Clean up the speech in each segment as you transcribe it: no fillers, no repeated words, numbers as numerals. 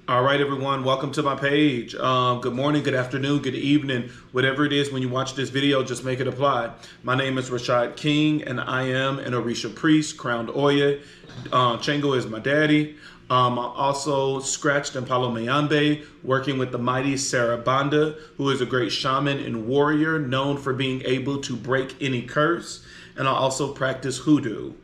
All right, everyone, welcome to my page. Good morning, good afternoon, good evening, whatever it is when you watch this video, just make it apply. My name is Rashad King, and I am an Orisha priest, crowned Oya. Chengo is my daddy. I'm also scratched in Palo Mayambe, working with the mighty Sarah Banda, who is a great shaman and warrior known for being able to break any curse. And I also practice hoodoo.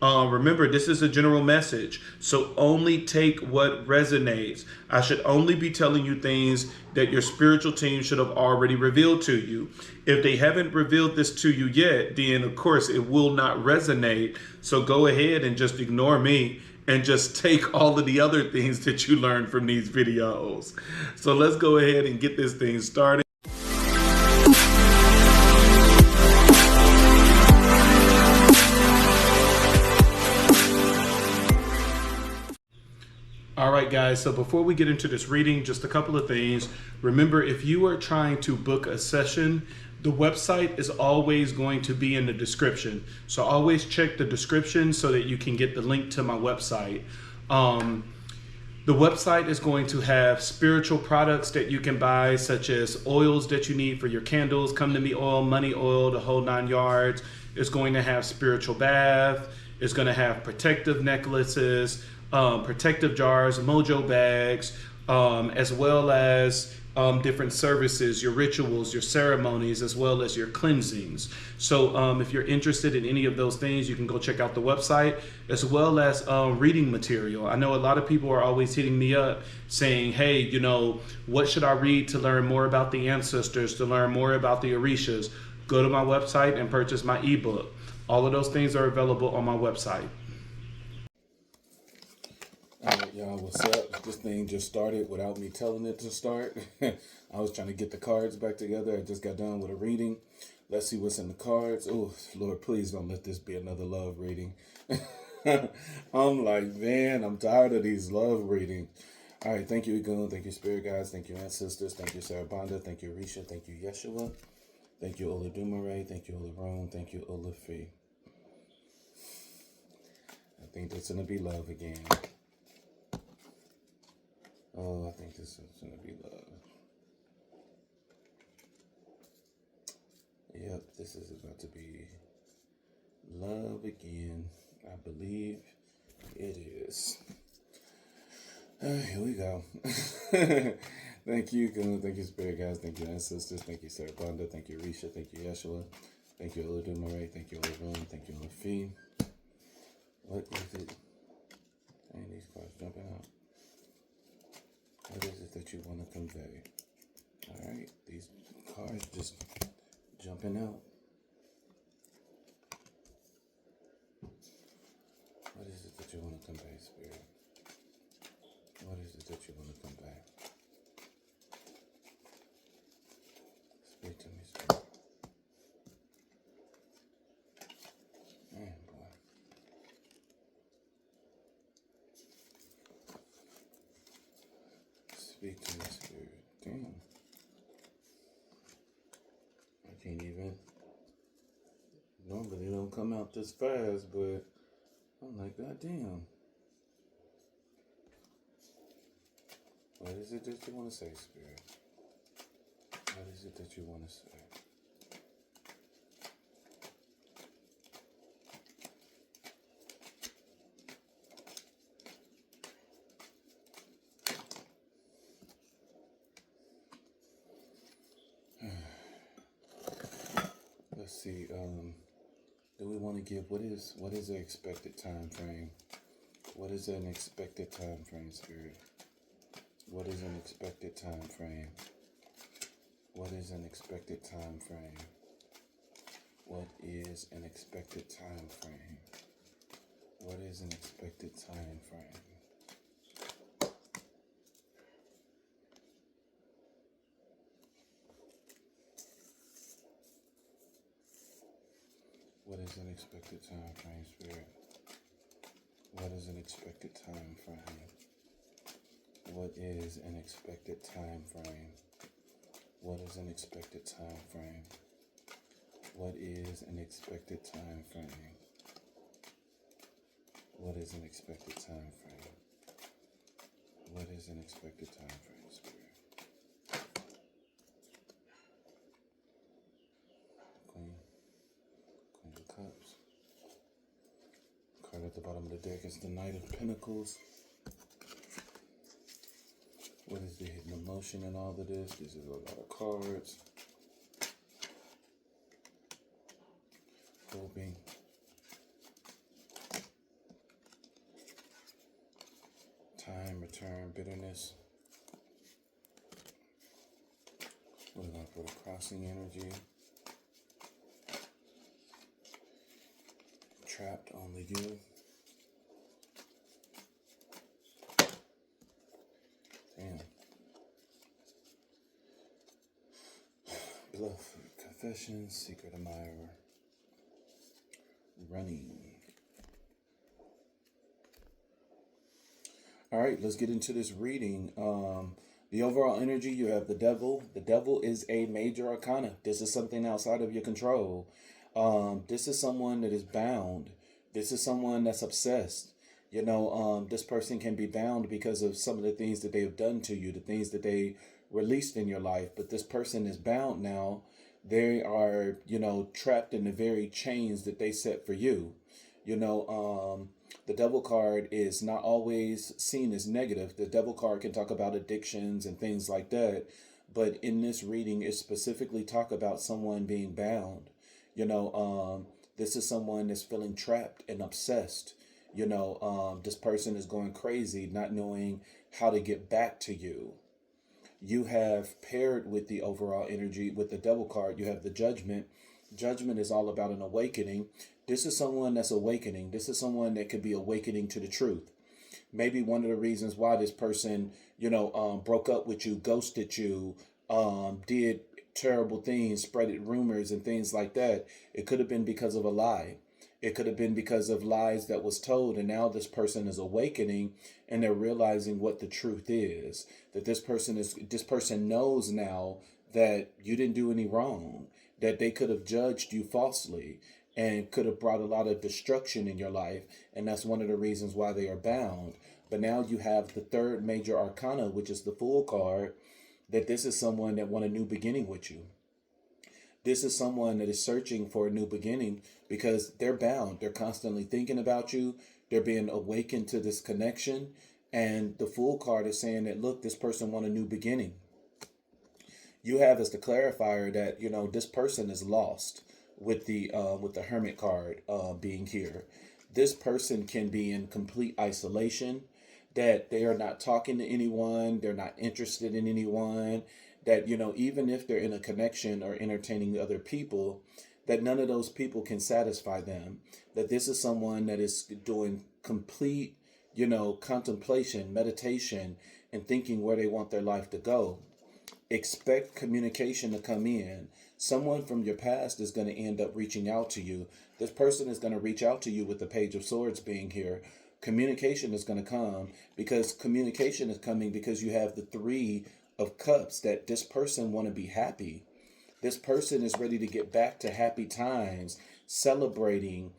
Remember, this is a general message, so only take what resonates. I should only be telling you things that your spiritual team should have already revealed to you. If they haven't revealed this to you yet, then of course it will not resonate. So go ahead and just ignore me and just take all of the other things that you learned from these videos. So let's go ahead and get this thing started. All right, guys, so before we get into this reading, just a couple of things. Remember, if you are trying to book a session, the website is always going to be in the description. So always check the description so that you can get the link to my website. The website is going to have spiritual products that you can buy, such as oils that you need for your candles, come to me oil, money oil, the whole 9 yards. It's going to have spiritual bath. It's going to have protective necklaces, protective jars, mojo bags, as well as different services, your rituals, your ceremonies, as well as your cleansings. So if you're interested in any of those things, you can go check out the website, as well as reading material. I know a lot of people are always hitting me up saying, hey, you know, what should I read to learn more about the ancestors, to learn more about the Orishas? Go to my website and purchase my ebook. All of those things are available on my website. All right, y'all, what's up? This thing just started without me telling it to start. I was trying to get the cards back together. I just got done with a reading. Let's see what's in the cards. Oh, Lord, please don't let this be another love reading. I'm like, man, I'm tired of these love readings. All right, thank you, Egun. Thank you, Spirit Guides. Thank you, Ancestors. Thank you, Sarah Banda. Thank you, Risha. Thank you, Yeshua. Thank you, Ola Dumare. Thank you, Ola Rome. Thank you, Ola Fee. I think that's going to be love again. Oh, I think this is going to be love. Yep, this is about to be love again. I believe it is. Here we go. Thank you, God. Thank you, Spirit Guys. Thank you, Ancestors. Thank you, Sarah Banda. Thank you, Risha. Thank you, Yeshua. Thank you, Oludumare. Thank you, Olurun. Thank you, Olafi. What is it? Dang, these cards jumping out. What is it that you want to convey? All right, these cards just jumping out. What is it that you want to convey, Spirit? What is it that you want to convey? Speak to me, Spirit. Man, boy. Speak to me, Spirit. Damn. I can't even. Normally they don't come out this fast, but I'm like, God damn. What is it that you want to say, Spirit? What is it that you want to say? Let's see, do we want to give, what is the expected time frame? What is an expected time frame, Spirit? What is an expected time frame? What is an expected time frame? What is an expected time frame? What is an expected time frame? What is an expected time frame, Spirit? What is an expected time frame? What is an expected time frame? What is an expected time frame? What is an expected time frame? What is an expected time frame? What is is an expected time frame, Spirit? Queen of Cups. Card at the bottom of the deck is the Knight of Pentacles. What is the hidden emotion in all of this? This is a lot of cards. Hoping. Time, return, bitterness. What is that for the crossing energy? Trapped, only you. Damn. Bluff, confession, secret admirer. Running. All right, let's get into this reading. The overall energy, you have the devil. The devil is a major arcana. This is something outside of your control. This is someone that is bound. This is someone that's obsessed. This person can be bound because of some of the things that they have done to you, the things that they released in your life. But this person is bound now. They are, trapped in the very chains that they set for you. The devil card is not always seen as negative. The devil card can talk about addictions and things like that. But in this reading, it specifically talk about someone being bound. This is someone that's feeling trapped and obsessed. This person is going crazy, not knowing how to get back to you. You have paired with the overall energy, with the devil card, you have the judgment. Judgment is all about an awakening. This is someone that's awakening. This is someone that could be awakening to the truth. Maybe one of the reasons why this person, broke up with you, ghosted you, did terrible things, spreaded rumors and things like that. It could have been because of a lie. It could have been because of lies that was told, and now this person is awakening and they're realizing what the truth is. That this person knows now that you didn't do any wrong, that they could have judged you falsely and could have brought a lot of destruction in your life, and that's one of the reasons why they are bound. But now you have the third major arcana, which is the Fool card, that this is someone that want a new beginning with you. This is someone that is searching for a new beginning because they're bound. They're constantly thinking about you. They're being awakened to this connection. And the Fool card is saying that, look, this person want a new beginning. You have as the clarifier that, this person is lost with the Hermit card being here. This person can be in complete isolation, that they are not talking to anyone. They're not interested in anyone. That, even if they're in a connection or entertaining other people, that none of those people can satisfy them. That this is someone that is doing complete, contemplation, meditation, and thinking where they want their life to go. Expect communication to come in. Someone from your past is going to end up reaching out to you. This person is going to reach out to you with the Page of Swords being here. Communication is going to come because communication is coming because you have the Three of Cups, that this person want to be happy. This person is ready to get back to happy times, celebrating,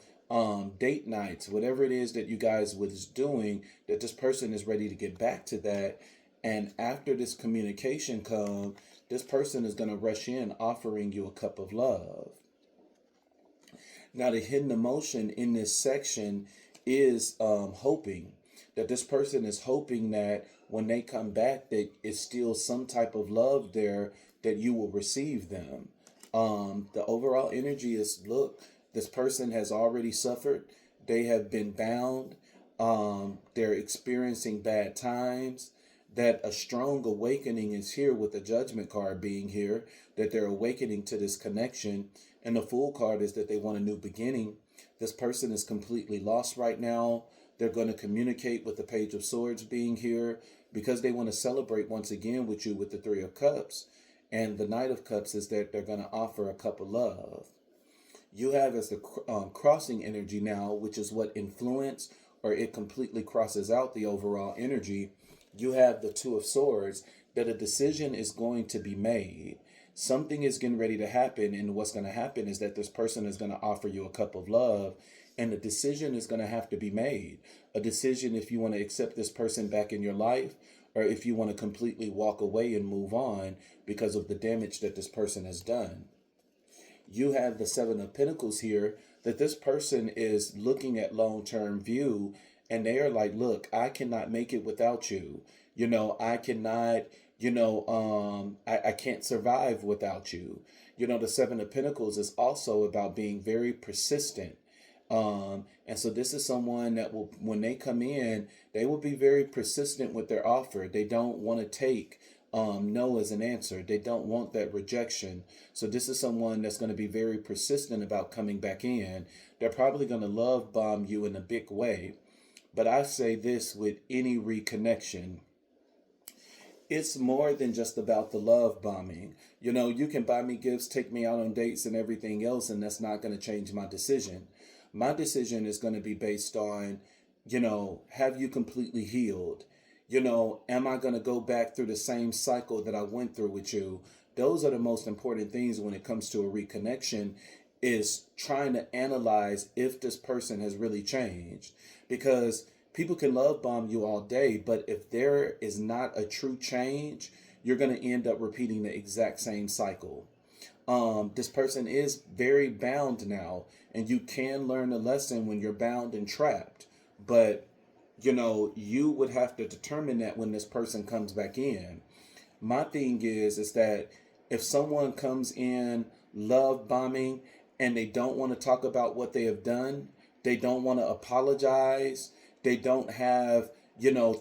date nights, whatever it is that you guys was doing, that this person is ready to get back to that. And after this communication comes, this person is going to rush in offering you a cup of love. Now, the hidden emotion in this section is hoping. That this person is hoping that when they come back, that it's still some type of love there, that you will receive them. The overall energy is, look, this person has already suffered. They have been bound. They're experiencing bad times. That a strong awakening is here with the Judgment card being here, that they're awakening to this connection. And the Fool card is that they want a new beginning. This person is completely lost right now. They're going to communicate with the Page of Swords being here because they want to celebrate once again with you with the Three of Cups. And the Knight of Cups is that they're going to offer a cup of love. You have as the crossing energy now, which is what influence, or it completely crosses out the overall energy. You have the Two of Swords, that a decision is going to be made. Something is getting ready to happen, and what's going to happen is that this person is going to offer you a cup of love, and a decision is going to have to be made. A decision if you want to accept this person back in your life, or if you want to completely walk away and move on because of the damage that this person has done. You have the Seven of Pentacles here, that this person is looking at long-term view, and they are like, look, I cannot make it without you. I cannot, I can't survive without you. The Seven of Pentacles is also about being very persistent. And so this is someone that will, when they come in, they will be very persistent with their offer. They don't want to take no as an answer. They don't want that rejection. So this is someone that's going to be very persistent about coming back in. They're probably going to love bomb you in a big way. But I say this with any reconnection, it's more than just about the love bombing. You can buy me gifts, take me out on dates and everything else, and that's not going to change my decision. My decision is going to be based on, have you completely healed? Am I going to go back through the same cycle that I went through with you? Those are the most important things when it comes to a reconnection, is trying to analyze if this person has really changed. Because people can love bomb you all day, but if there is not a true change, you're going to end up repeating the exact same cycle. This person is very bound now, and you can learn a lesson when you're bound and trapped. But, you would have to determine that when this person comes back in. My thing is that if someone comes in love bombing and they don't want to talk about what they have done, they don't want to apologize, they don't have,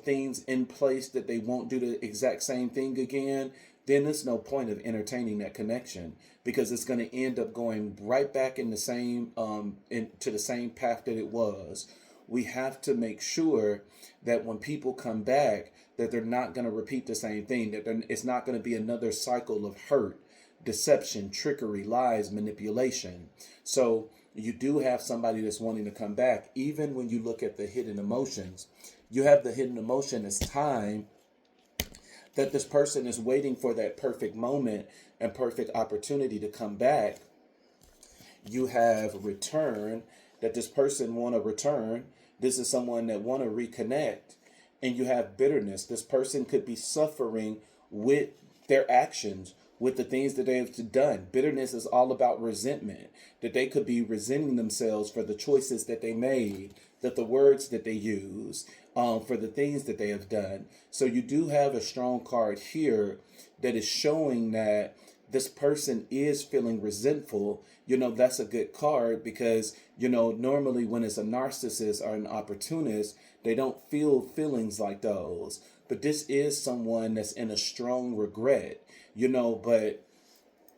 things in place that they won't do the exact same thing again, then there's no point of entertaining that connection, because it's going to end up going right back in the same into the same path that it was. We have to make sure that when people come back, that they're not going to repeat the same thing, that it's not going to be another cycle of hurt, deception, trickery, lies, manipulation. So you do have somebody that's wanting to come back. Even when you look at the hidden emotions, you have the hidden emotion as time, that this person is waiting for that perfect moment and perfect opportunity to come back. You have return, that this person want to return. This is someone that want to reconnect. And you have bitterness. This person could be suffering with their actions, with the things that they have done. Bitterness is all about resentment, that they could be resenting themselves for the choices that they made, that the words that they use, for the things that they have done. So you do have a strong card here that is showing that this person is feeling resentful. That's a good card, because, normally when it's a narcissist or an opportunist, they don't feel feelings like those. But this is someone that's in a strong regret, but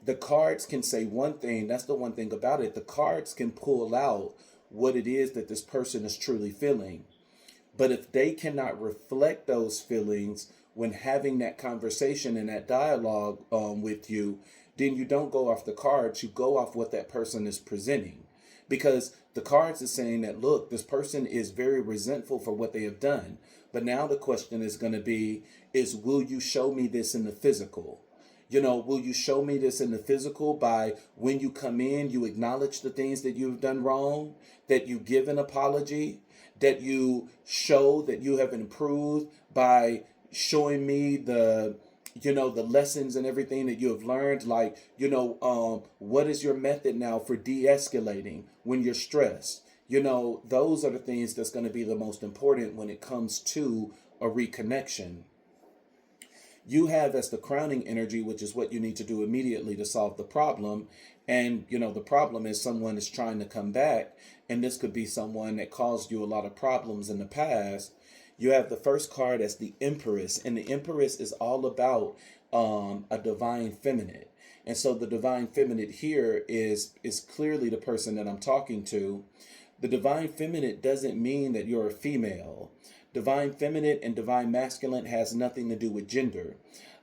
the cards can say one thing. That's the one thing about it. The cards can pull out what it is that this person is truly feeling. But if they cannot reflect those feelings when having that conversation and that dialogue with you, then you don't go off the cards. You go off what that person is presenting. Because the cards are saying that, look, this person is very resentful for what they have done. But now the question is going to be, will you show me this in the physical? Will you show me this in the physical by when you come in, you acknowledge the things that you've done wrong, that you give an apology, that you show that you have improved by showing me the lessons and everything that you have learned. Like, what is your method now for de-escalating when you're stressed? Those are the things that's going to be the most important when it comes to a reconnection. You have as the crowning energy, which is what you need to do immediately to solve the problem. And, the problem is someone is trying to come back. And this could be someone that caused you a lot of problems in the past. You have the first card as the Empress. And the Empress is all about a divine feminine. And so the divine feminine here is clearly the person that I'm talking to. The divine feminine doesn't mean that you're a female. Divine feminine and divine masculine has nothing to do with gender.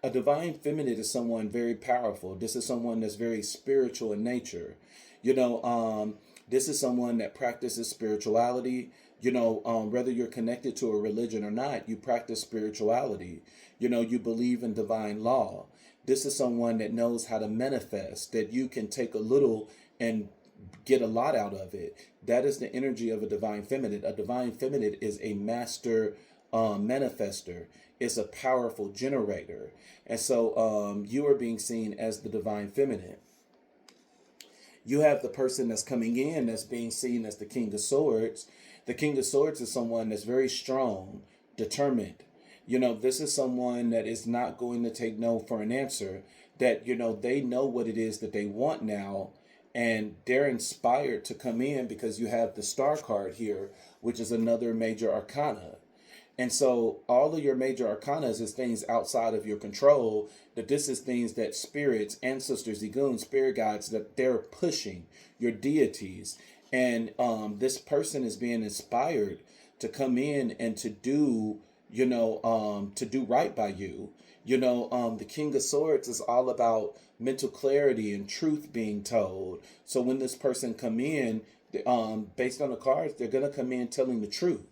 A divine feminine is someone very powerful. This is someone that's very spiritual in nature. This is someone that practices spirituality. Whether you're connected to a religion or not, you practice spirituality. You believe in divine law. This is someone that knows how to manifest, that you can take a little and get a lot out of it. That is the energy of a divine feminine. A divine feminine is a master manifester. is a powerful generator. And so you are being seen as the divine feminine. You have the person that's coming in that's being seen as the King of Swords. The King of Swords is someone that's very strong, determined. This is someone that is not going to take no for an answer, that, they know what it is that they want now, and they're inspired to come in because you have the Star card here, which is another major arcana. And so all of your major arcanas is things outside of your control, that this is things that spirits, ancestors, Egun, spirit guides, that they're pushing, your deities. And this person is being inspired to come in and to do, to do right by you. The King of Swords is all about mental clarity and truth being told. So when this person come in, based on the cards, they're going to come in telling the truth.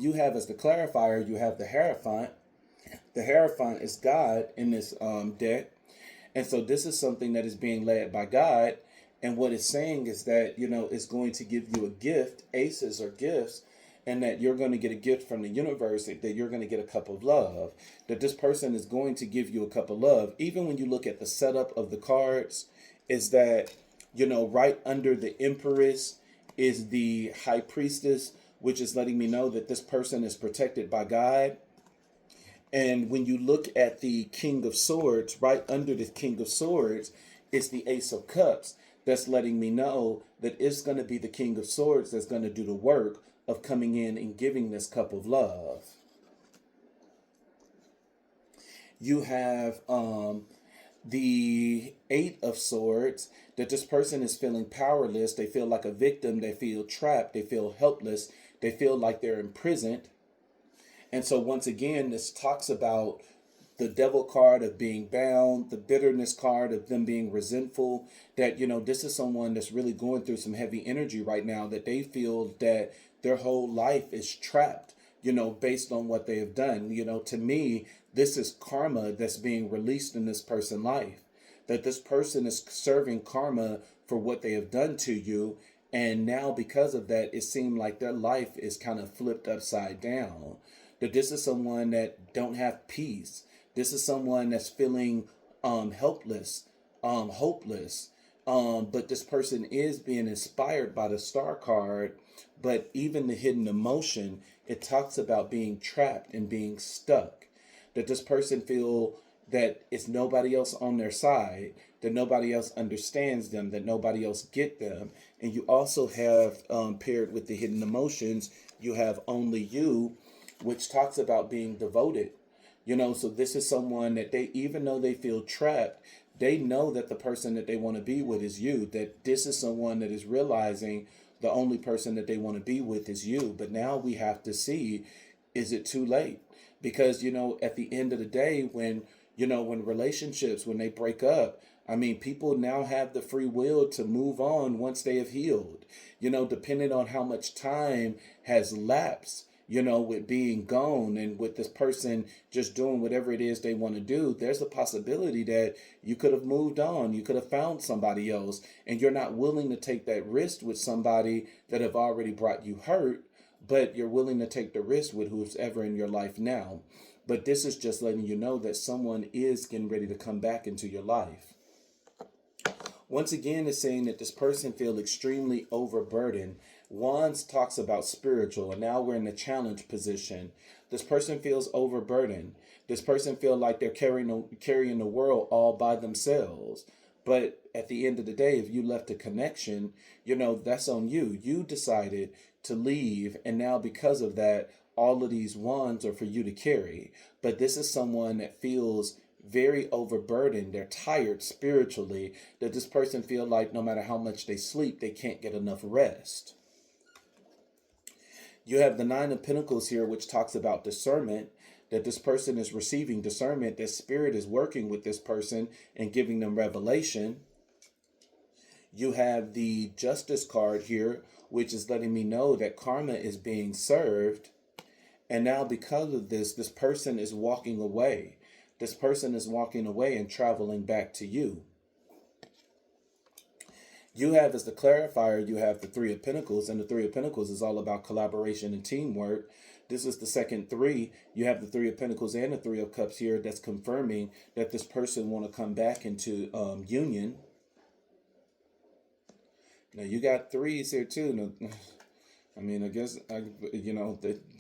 You have as the clarifier, you have the Hierophant. The Hierophant is God in this deck. And so this is something that is being led by God. And what it's saying is that, it's going to give you a gift. Aces are gifts. And that you're going to get a gift from the universe, that you're going to get a cup of love. That this person is going to give you a cup of love. Even when you look at the setup of the cards, is that, right under the Empress is the High Priestess, which is letting me know that this person is protected by God. And when you look at the King of Swords, right under the King of Swords is the Ace of Cups. That's letting me know that it's going to be the King of Swords that's going to do the work of coming in and giving this cup of love. You have the Eight of Swords, that this person is feeling powerless. They feel like a victim. They feel trapped. They feel helpless. They feel like they're imprisoned. And so once again, this talks about the Devil card of being bound, the bitterness card of them being resentful, that, this is someone that's really going through some heavy energy right now, that they feel that their whole life is trapped, based on what they have done. To me, this is karma that's being released in this person's life, that this person is serving karma for what they have done to you. And now because of that, it seemed like their life is kind of flipped upside down. That this is someone that don't have peace. This is someone that's feeling helpless, hopeless. But this person is being inspired by the Star card. But even the hidden emotion, it talks about being trapped and being stuck. That this person feel that it's nobody else on their side, that nobody else understands them, that nobody else get them. And you also have paired with the hidden emotions, you have Only You, which talks about being devoted. So this is someone that they, even though they feel trapped, they know that the person that they want to be with is you, that this is someone that is realizing the only person that they want to be with is you. But now we have to see, is it too late? Because, at the end of the day, when relationships, when they break up, people now have the free will to move on once they have healed, depending on how much time has lapsed, with being gone and with this person just doing whatever it is they want to do. There's a possibility that you could have moved on. You could have found somebody else, and you're not willing to take that risk with somebody that have already brought you hurt, but you're willing to take the risk with who's ever in your life now. But this is just letting you know that someone is getting ready to come back into your life. Once again, it's saying that this person feels extremely overburdened. Wands talks about spiritual, and now we're in the challenge position. This person feels overburdened. This person feels like they're carrying the world all by themselves. But at the end of the day, if you left a connection, that's on you. You decided to leave, and now because of that, all of these wands are for you to carry. But this is someone that feels very overburdened. They're tired spiritually, that this person feel like no matter how much they sleep, they can't get enough rest. You have the Nine of Pentacles here, which talks about discernment, that this person is receiving discernment, that spirit is working with this person and giving them revelation. You have the Justice card here, which is letting me know that karma is being served. And now because of this person is walking away. This person is walking away and traveling back to you. You have as the clarifier, you have the Three of Pentacles, and the Three of Pentacles is all about collaboration and teamwork. This is the second three. You have the Three of Pentacles and the Three of Cups here. That's confirming that this person want to come back into union. Now you got threes here too. Now, I mean, I guess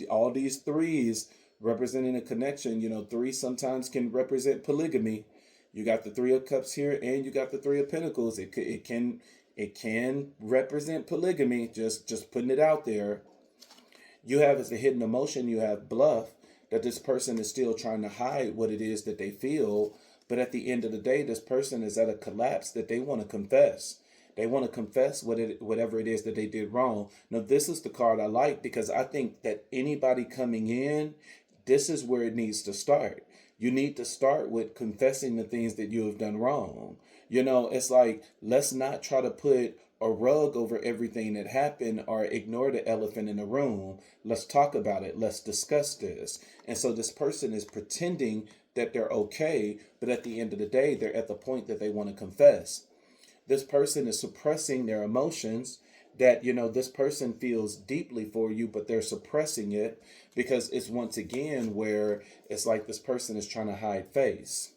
all these threes representing a connection. Three sometimes can represent polygamy. You got the Three of Cups here, and you got the Three of Pentacles. It can represent polygamy. Just putting it out there. You have as a hidden emotion, you have bluff, that this person is still trying to hide what it is that they feel. But at the end of the day, this person is at a collapse that they want to confess. They want to confess whatever it is that they did wrong. Now, this is the card I like, because I think that anybody coming in, this is where it needs to start. You need to start with confessing the things that you have done wrong. It's like, let's not try to put a rug over everything that happened or ignore the elephant in the room. Let's talk about it. Let's discuss this. And so this person is pretending that they're okay, but at the end of the day, they're at the point that they want to confess. This person is suppressing their emotions, that this person feels deeply for you, but they're suppressing it, because it's once again where it's like this person is trying to hide face.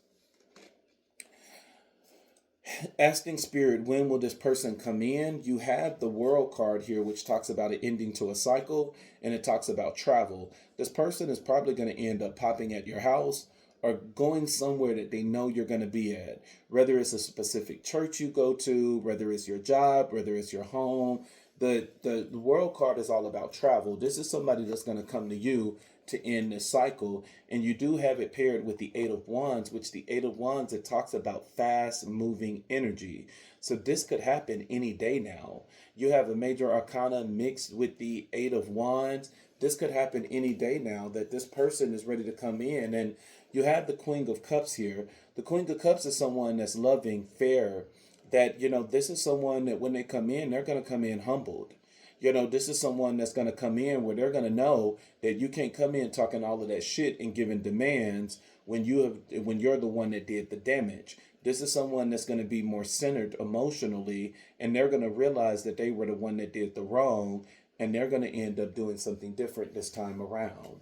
Asking Spirit, when will this person come in? You have the World card here, which talks about it ending to a cycle, and it talks about travel. This person is probably going to end up popping at your house or going somewhere that they know you're going to be at, whether it's a specific church you go to, whether it's your job, whether it's your home. The World card is all about travel. This is somebody that's going to come to you to end this cycle. And you do have it paired with the Eight of Wands, which the Eight of Wands, it talks about fast moving energy. So this could happen any day now. You have a major arcana mixed with the Eight of Wands. This could happen any day now, that this person is ready to come in. And you have the Queen of Cups here. The Queen of Cups is someone that's loving, fair, that, this is someone that when they come in, they're going to come in humbled. This is someone that's going to come in where they're going to know that you can't come in talking all of that shit and giving demands when you're the one that did the damage. This is someone that's going to be more centered emotionally, and they're going to realize that they were the one that did the wrong, and they're going to end up doing something different this time around.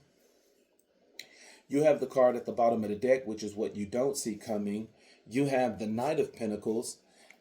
You have the card at the bottom of the deck, which is what you don't see coming. You have the Knight of Pentacles,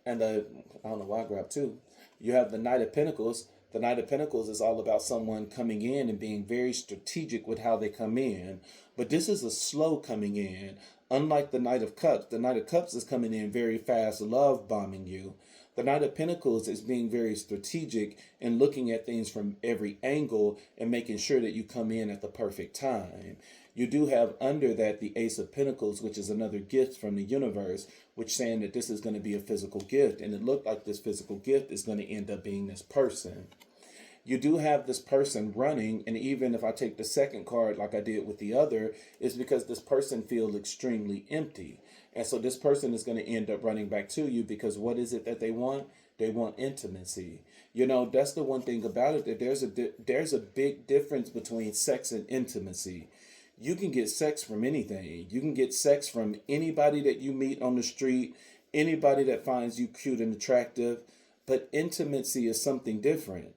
and I don't know why I grabbed two. You have the Knight of Pentacles. The Knight of Pentacles is all about someone coming in and being very strategic with how they come in. But this is a slow coming in. Unlike the Knight of Cups, the Knight of Cups is coming in very fast, love bombing you. The Knight of Pentacles is being very strategic and looking at things from every angle and making sure that you come in at the perfect time. You do have under that the Ace of Pentacles, which is another gift from the universe, which saying that this is going to be a physical gift. And it looked like this physical gift is going to end up being this person. You do have this person running, and even if I take the second card like I did with the other, it's because this person feels extremely empty. And so this person is going to end up running back to you, because what is it that they want? They want intimacy. That's the one thing about it, that there's a big difference between sex and intimacy. You can get sex from anything. You can get sex from anybody that you meet on the street, anybody that finds you cute and attractive, but intimacy is something different.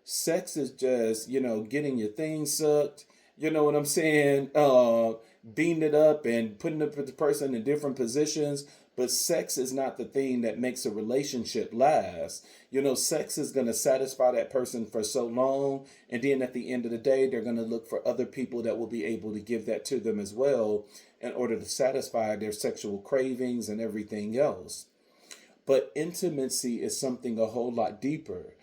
Sex is just, getting your thing sucked. You know what I'm saying? Beating it up and putting the person in different positions. But sex is not the thing that makes a relationship last. Sex is going to satisfy that person for so long. And then at the end of the day, they're going to look for other people that will be able to give that to them as well, in order to satisfy their sexual cravings and everything else. But intimacy is something a whole lot deeper.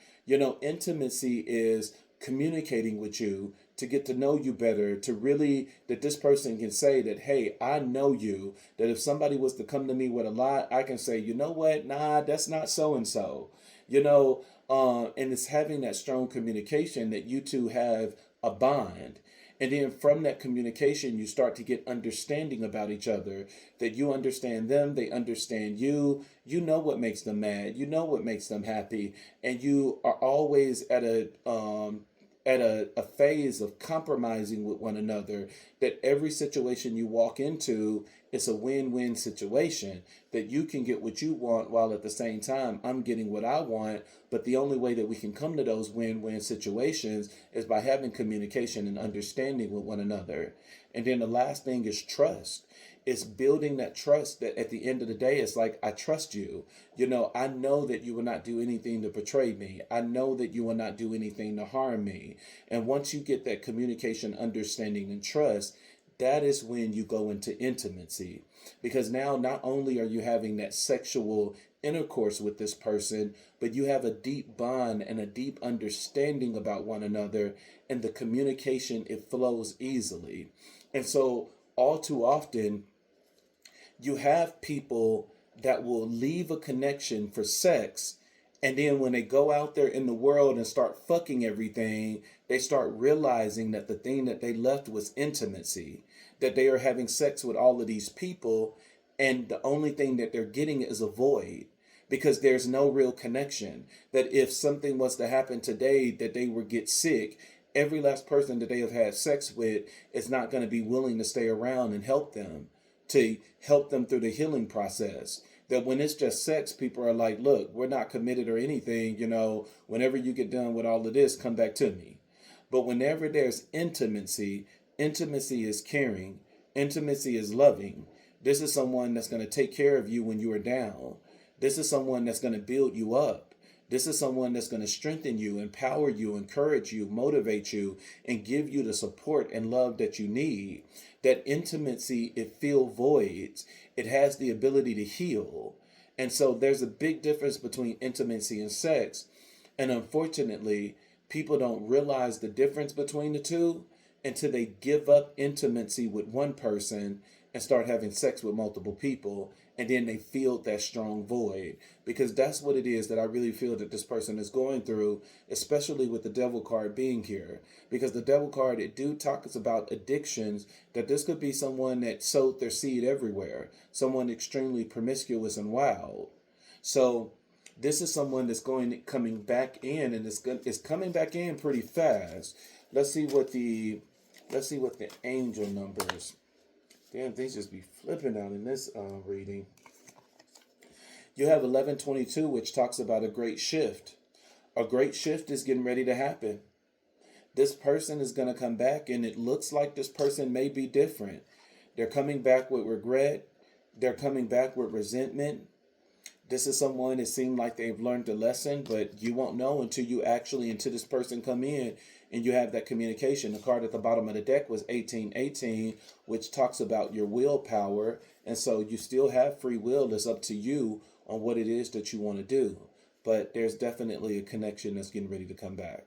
Intimacy is communicating with you to get to know you better, to really, that this person can say that, hey, I know you, that if somebody was to come to me with a lie, I can say, you know what, nah, that's not so-and-so, and it's having that strong communication that you two have a bond. And then from that communication, you start to get understanding about each other, that you understand them, they understand you. You know what makes them mad. You know what makes them happy. And you are always at a phase of compromising with one another, that every situation you walk into It's a win-win situation that you can get what you want while at the same time I'm getting what I want. But the only way that we can come to those win-win situations is by having communication and understanding with one another. And then the last thing is trust. It's building that trust that at the end of the day, it's like, I trust you. I know that you will not do anything to betray me. I know that you will not do anything to harm me. And once you get that communication, understanding, and trust, that is when you go into intimacy. Because now not only are you having that sexual intercourse with this person, but you have a deep bond and a deep understanding about one another, and the communication, it flows easily. And so all too often, you have people that will leave a connection for sex, and then when they go out there in the world and start fucking everything, they start realizing that the thing that they left was intimacy, that they are having sex with all of these people, and the only thing that they're getting is a void, because there's no real connection. That if something was to happen today, that they would get sick, every last person that they have had sex with is not going to be willing to stay around and help them, to help them through the healing process. That when it's just sex, people are like, look, we're not committed or anything. Whenever you get done with all of this, come back to me. But whenever there's intimacy, intimacy is caring, intimacy is loving. This is someone that's going to take care of you when you are down. This is someone that's going to build you up. This is someone that's going to strengthen you, empower you, encourage you, motivate you, and give you the support and love that you need. That intimacy, it fills voids. It has the ability to heal. And so there's a big difference between intimacy and sex. And unfortunately, people don't realize the difference between the two until they give up intimacy with one person and start having sex with multiple people, and then they feel that strong void. Because that's what it is that I really feel that this person is going through, especially with the devil card being here. Because the devil card, it do talks about addictions, that this could be someone that sowed their seed everywhere, someone extremely promiscuous and wild. So this is someone that's coming back in, and it's coming back in pretty fast. Let's see what the angel numbers. Damn, things just be flipping out in this reading. You have 1122, which talks about a great shift. A great shift is getting ready to happen. This person is going to come back, and it looks like this person may be different. They're coming back with regret. They're coming back with resentment. This is someone that seemed like they've learned a lesson, but you won't know until this person come in and you have that communication. The card at the bottom of the deck was 1818, which talks about your willpower. And so you still have free will. It's up to you on what it is that you want to do. But there's definitely a connection that's getting ready to come back.